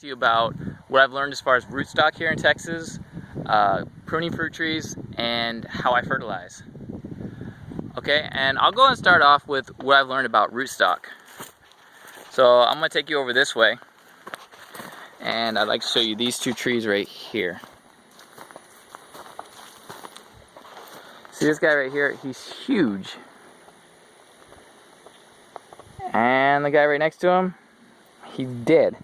to you about what I've learned as far as rootstock here in Texas, pruning fruit trees, and how I fertilize. Okay, and I'll go and start off with what I've learned about rootstock. So I'm going to take you over this way, and I'd like to show you these two trees right here. See this guy right here? He's huge. And the guy right next to him, he's dead.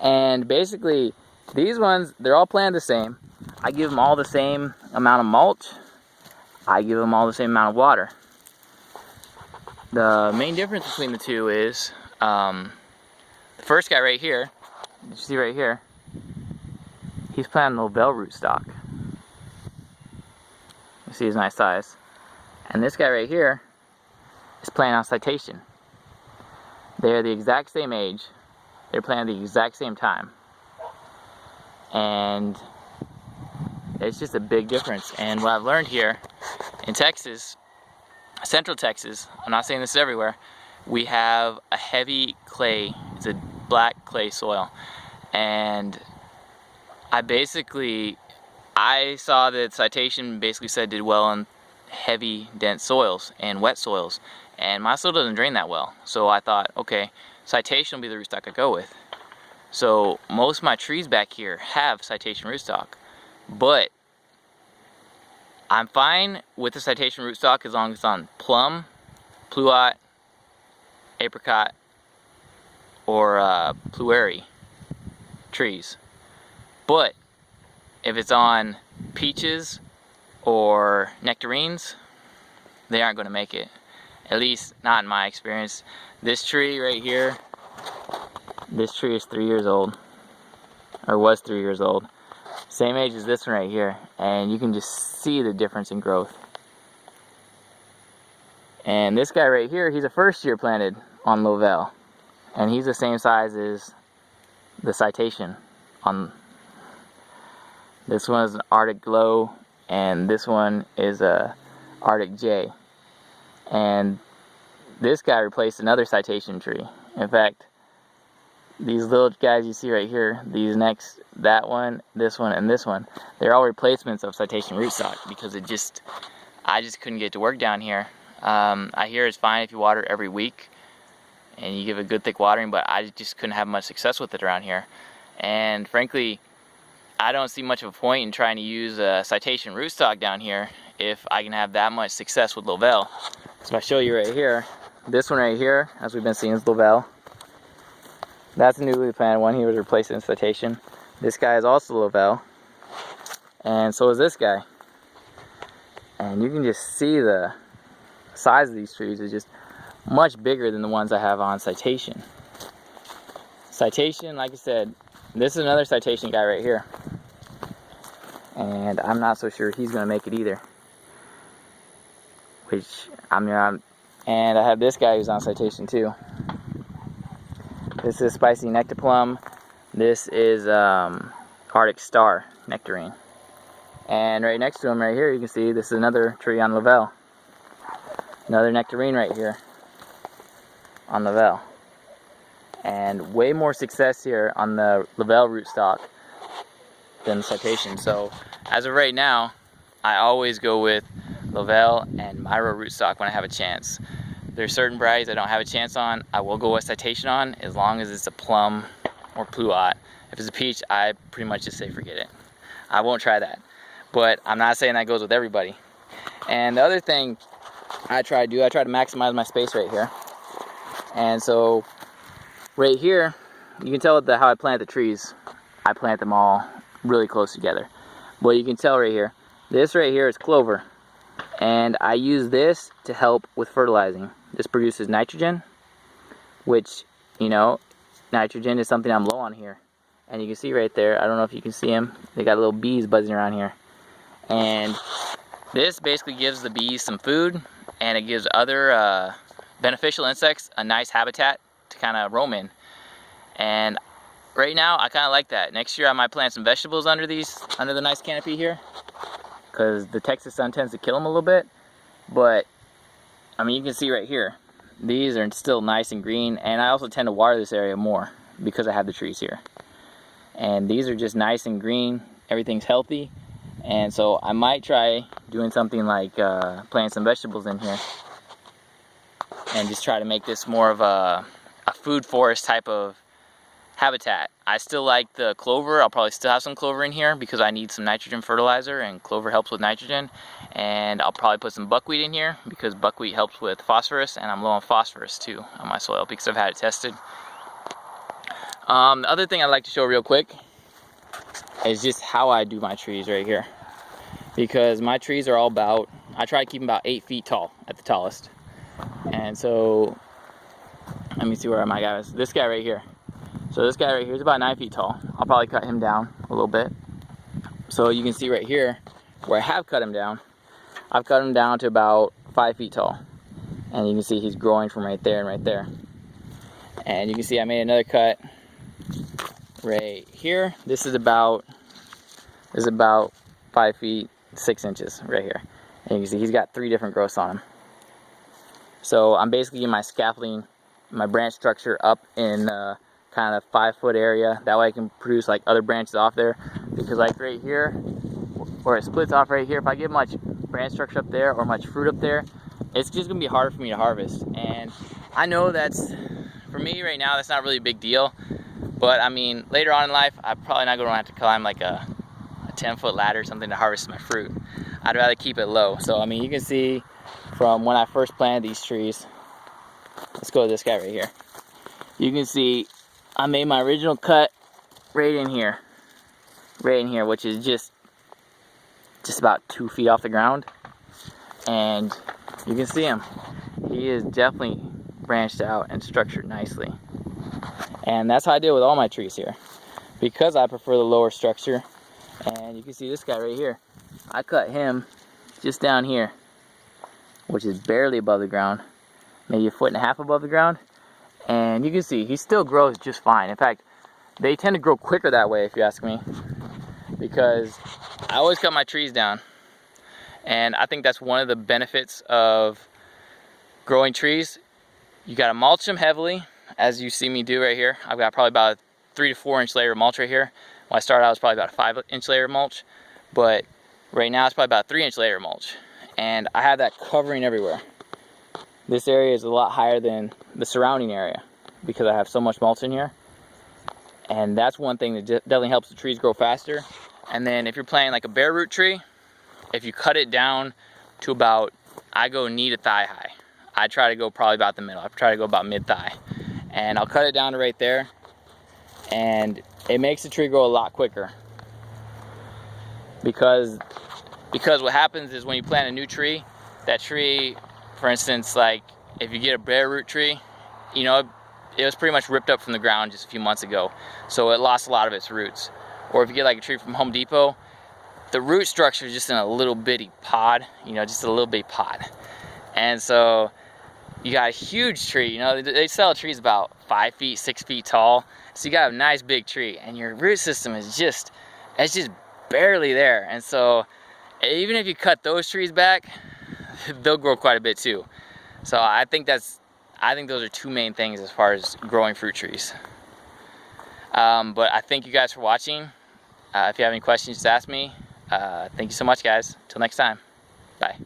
And basically, these ones, they're all planted the same. I give them all the same amount of mulch. I give them all the same amount of water. The main difference between the two is, the first guy right here, you see right here, he's planting Lovell rootstock. You see his nice size. And this guy right here is planted on citation. They're the exact same age. They're planted at the exact same time. And it's just a big difference. And what I've learned here in Texas, Central Texas, I'm not saying this is everywhere, we have a heavy clay, it's a black clay soil. And I saw that citation basically said did well on heavy, dense soils and wet soils. And my soil doesn't drain that well. So I thought, okay, citation will be the rootstock I go with. So most of my trees back here have citation rootstock. But I'm fine with the citation rootstock as long as it's on plum, pluot, apricot, or plueri trees. But if it's on peaches or nectarines, they aren't going to make it. At least not in my experience. This tree right here, this tree is 3 years old, or was 3 years old. Same age as this one right here, and you can just see the difference in growth. And this guy right here, he's a first year planted on Lovell, and he's the same size as the citation. On this one is an Arctic Glow, and this one is a Arctic J. And this guy replaced another citation tree. In fact, these little guys you see right here, these next, that one, this one, and this one, they're all replacements of citation rootstock because I just couldn't get to work down here. I hear it's fine if you water every week and you give a good thick watering, but I just couldn't have much success with it around here. And frankly, I don't see much of a point in trying to use a citation rootstock down here if I can have that much success with Lovell. So if I show you right here, this one right here, as we've been seeing, is Lovell. That's a newly planted one. He was replacing citation. This guy is also Lovell, and so is this guy. And you can just see the size of these trees is just much bigger than the ones I have on citation. Citation, like I said, this is another citation guy right here, and I'm not so sure he's going to make it either. And I have this guy who's on citation too. This is Spicy Nectar Plum. This is Arctic Star Nectarine. And right next to him right here, you can see this is another tree on Lovell. Another nectarine right here on Lovell. And way more success here on the Lovell rootstock than the citation. So as of right now, I always go with Lovell and Myra rootstock when I have a chance. There's certain varieties I don't have a chance on, I will go with citation on as long as it's a plum or pluot. If it's a peach, I pretty much just say forget it. I won't try that. But I'm not saying that goes with everybody. And the other thing I try to do, I try to maximize my space right here. And so right here, you can tell how I plant the trees. I plant them all really close together. But you can tell right here, this right here is clover. And I use this to help with fertilizing. This produces nitrogen, which, you know, nitrogen is something I'm low on here. And you can see right there, I don't know if you can see them, they got little bees buzzing around here. And this basically gives the bees some food, and it gives other beneficial insects a nice habitat to kind of roam in. And right now, I kind of like that. Next year, I might plant some vegetables under the nice canopy here, because the Texas sun tends to kill them a little bit. But I mean, you can see right here, these are still nice and green, and I also tend to water this area more because I have the trees here. And these are just nice and green, everything's healthy. And so I might try doing something like planting some vegetables in here and just try to make this more of a food forest type of habitat. I still like the clover. I'll probably still have some clover in here because I need some nitrogen fertilizer, and clover helps with nitrogen. And I'll probably put some buckwheat in here because buckwheat helps with phosphorus, and I'm low on phosphorus too on my soil because I've had it tested. The other thing I'd like to show real quick is just how I do my trees right here, because my trees are all about, I try to keep them about 8 feet tall at the tallest. And so let me see where my guy is. This guy right here. So this guy right here is about 9 feet tall. I'll probably cut him down a little bit. So you can see right here where I have cut him down, I've cut him down to about 5 feet tall. And you can see he's growing from right there and right there. And you can see I made another cut right here. This is about 5 feet 6 inches right here. And you can see he's got 3 different growths on him. So I'm basically getting my scaffolding, my branch structure up in kind of 5 foot area. That way I can produce like other branches off there. Because like right here, where it splits off right here, if I get much branch structure up there or much fruit up there, it's just gonna be hard for me to harvest. And I know that's, for me right now, that's not really a big deal. But I mean, later on in life, I'm probably not gonna have to climb like a 10-foot ladder or something to harvest my fruit. I'd rather keep it low. So I mean, you can see from when I first planted these trees, let's go to this guy right here. You can see I made my original cut right in here, which is just about 2 feet off the ground. And you can see him. He is definitely branched out and structured nicely. And that's how I deal with all my trees here, because I prefer the lower structure. And you can see this guy right here. I cut him just down here, which is barely above the ground, maybe 1.5 feet above the ground. And you can see he still grows just fine. In fact, they tend to grow quicker that way, if you ask me, because I always cut my trees down. And I think that's one of the benefits of growing trees. You gotta mulch them heavily, as you see me do right here. I've got probably about a 3 to 4 inch layer of mulch right here. When I started out, it was probably about a 5 inch layer of mulch, but right now it's probably about a 3 inch layer of mulch. And I have that covering everywhere. This area is a lot higher than the surrounding area because I have so much mulch in here. And that's one thing that definitely helps the trees grow faster. And then if you're planting like a bare root tree, if you cut it down to about, I go knee to thigh high. I try to go probably about the middle. I try to go about mid thigh. And I'll cut it down to right there. And it makes the tree grow a lot quicker. Because what happens is when you plant a new tree, that tree, for instance, like if you get a bare root tree, you know, it was pretty much ripped up from the ground just a few months ago. So it lost a lot of its roots. Or if you get like a tree from Home Depot, the root structure is just in a little bitty pod, you know, just a little bitty pod. And so you got a huge tree, you know, they sell trees about 5 feet, 6 feet tall. So you got a nice big tree and your root system is just, it's just barely there. And so even if you cut those trees back, they'll grow quite a bit too. So I think those are 2 main things as far as growing fruit trees. But I thank you guys for watching. If you have any questions, just ask me. Thank you so much, guys. Till next time. Bye.